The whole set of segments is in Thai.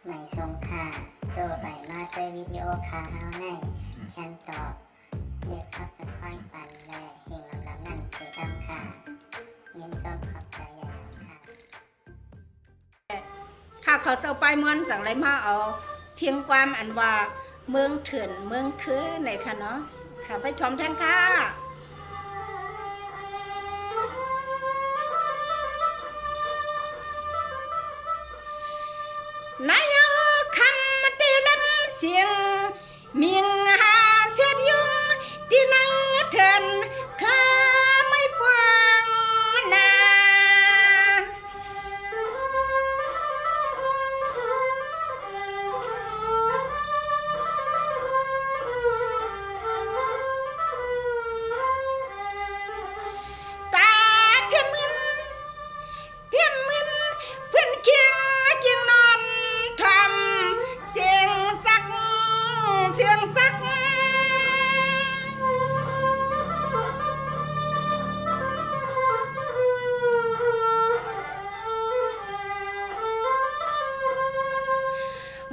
ไม่ทรงค่าตัวใบมาด้วยวิดีโอคาเฮาในฉันตอบเรียกขับเป็นค่อยปันและเฮงลำนั่นคือดำค่ะยินต้นขอบใจใหญ่ค่ะค่ะเขาจะไปม้วนจังไรมาเอาเพียงความอันว่าเมืองเถื่อนเมืองคือไหนค่ะเนาะค่ะไปชมท่านค่ะนายคำตีลำเสียงเมียงหาเสียดยุงที่นั่งเถินข้าไม่ปวงนาตาเพียมเงินเพียมเงินเพื่อนเคียงกินนอนทำเสียงสักเสียงสัก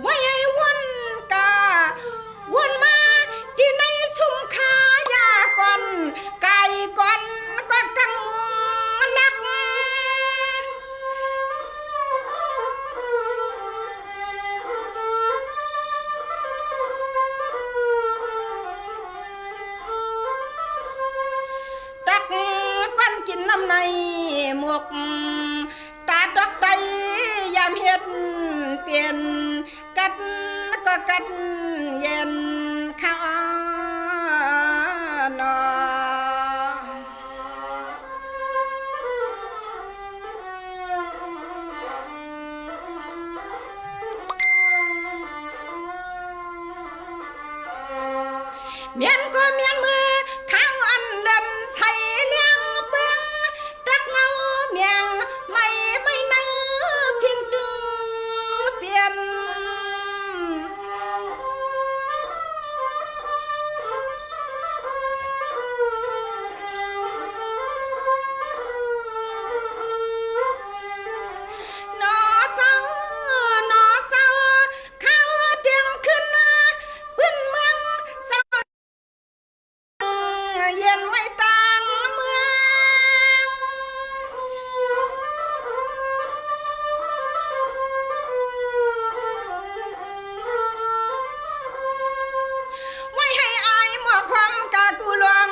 ว่าไอ้วนกาวนมาที่ในสุ่มขายาก่อนไก่ก่อนก็กังมุงนักตักก้อนกินน้ำในหมวกตาดอกใจยามเฮ็ดเปลี่ยนกัดก็กัดเย็นข้านอเมียนก็เมียนมือข้าวอันเดินใส่เลี้ยงเปิ้งรักเงาเมียงไม่นั่งเพียงตึงเปลี่ยนนอเศร้านอเศร้าข้าวเตียงขึ้นพื้นเมืองเศร้าเย็นไว้ต่างเมืองไว้ให้อายหมอความกากูลวง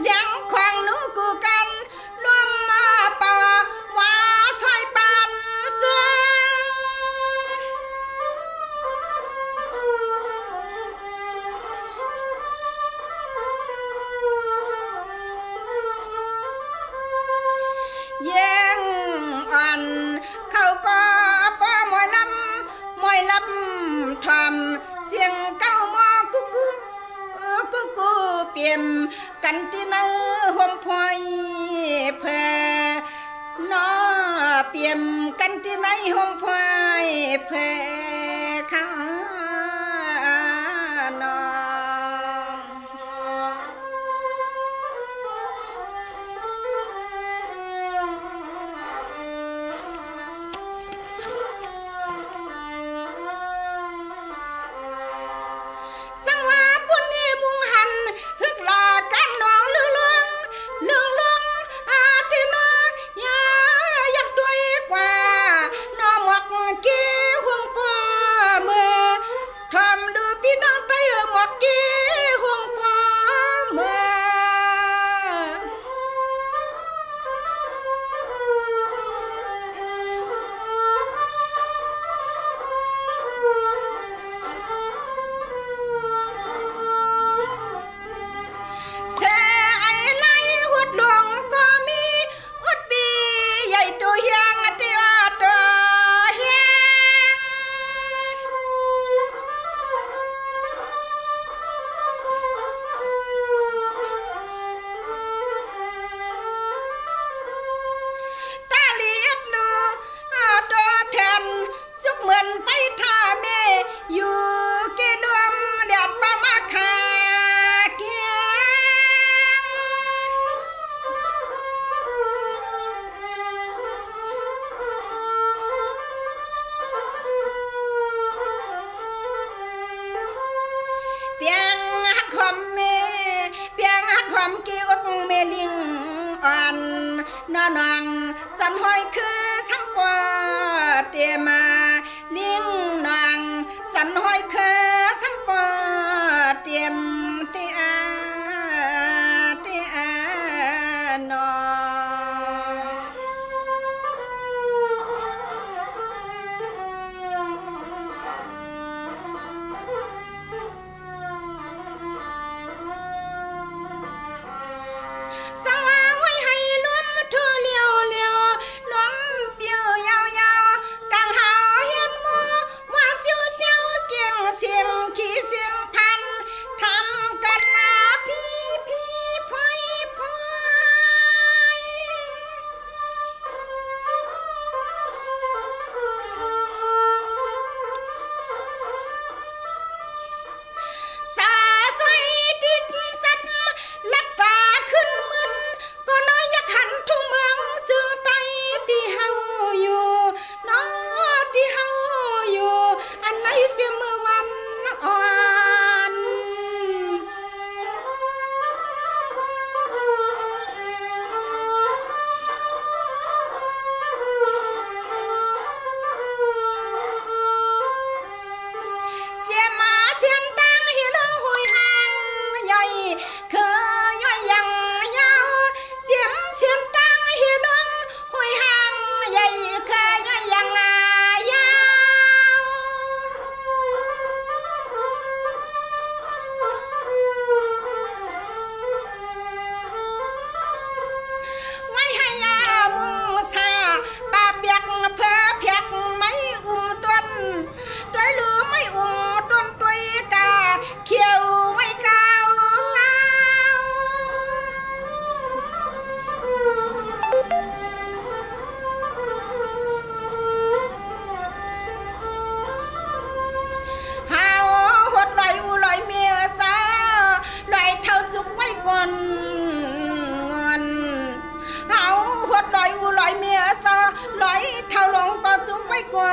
เลี้ยงควางหนูกูกันรวมมาป่าว่าซอยปานเสือแย่งอ่อนเขาก็ป้อมอยลำทำเสียงเก้าหมอกุ๊กกุ๊กกุ๊กกุ๊กเปี่ยมกันที่เนื้อห่มพอยเพอน้อเปี่ยมกันที่ในห่มพอยเพอข้านอสังว่าปุ่นนี่มุงหันฮึกลากันน้องเรื่องลวงอาทินอยาอยากด้วยกว่าน้อหมวกกี้หุ่งป้อมือ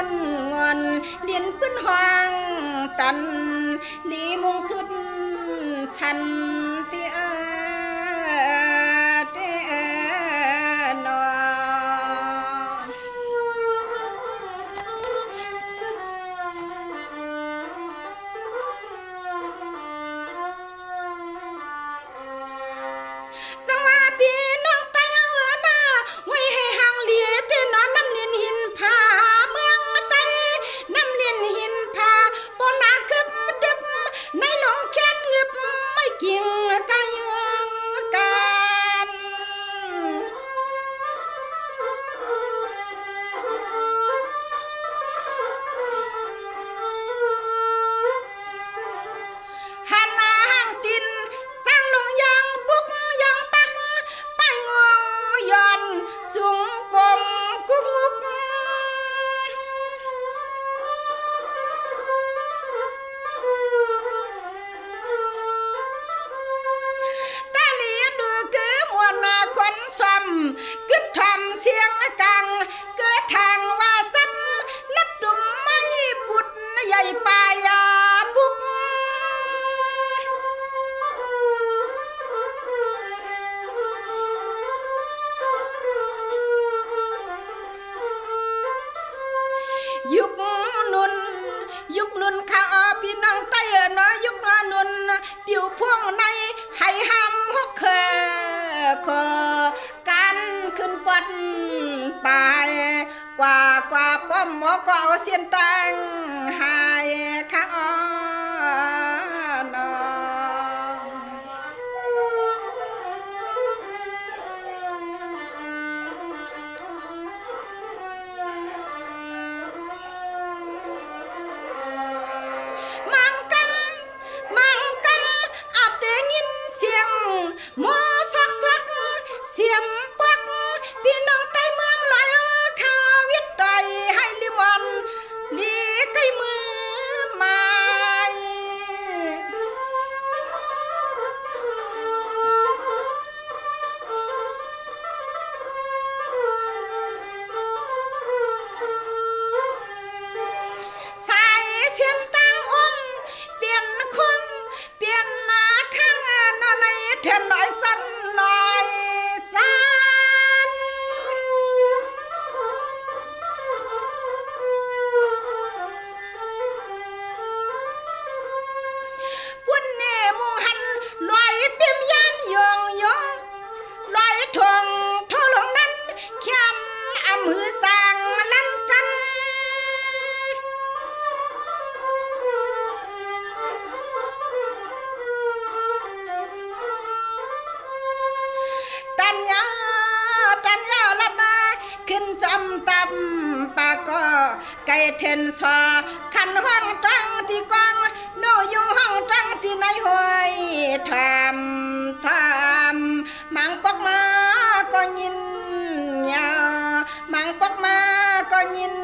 ngon điền phân hoàng tần đi mông sút săn tia no sang hoa pi nong tay ơ na ngồi hay hàng lìa thế nó năm liền hin pha mương tay năm liền hin pha bỏ na cướp đứt nay lòng khen ngập mấy kiêng ca dương can hàn hàng tin sang nông giang búc giang bắc bay ngon giòn xuống cùng cúc ngúc ta lìa đưa cứ muôn khuẩn xăm cứt thầm xiềng càng cứ thang hoa sắp lấp trùm mấy bụt dày bài bút dục nun khaoพี่น้องใต้น้อยยุกนุนปิวพวงในให้ห้ำฮกเคกันขึ้นปัดไปกว่าป้อมหมอก็เอาเสียนตังหายข้านอmô sắc sắc xiêm bắcพี่น้องใต้เมืองลอยข้าวิทย์ใดให้ลิมอนลีใกล้มือไม้สายเสียนตั้งองค์เปลี่ยนคงเปลี่ยนหน้าข้างนอนในเทียนหน่อยสั้นหน่อยสั้นพุ่นเน่มุงหันลอยเปี่ยมยันยองลอยทงทอลงนั้นแค้นอำหือสร้างลั่นกันตันยาลัดนาขึ้นซ้ำตำปากก็ไก่เทนซอขันห้องจังที่กองโนยุงห้องจังที่ในห้อยทำมังปอกมาก็ยินยามังปอกมาก็ยิน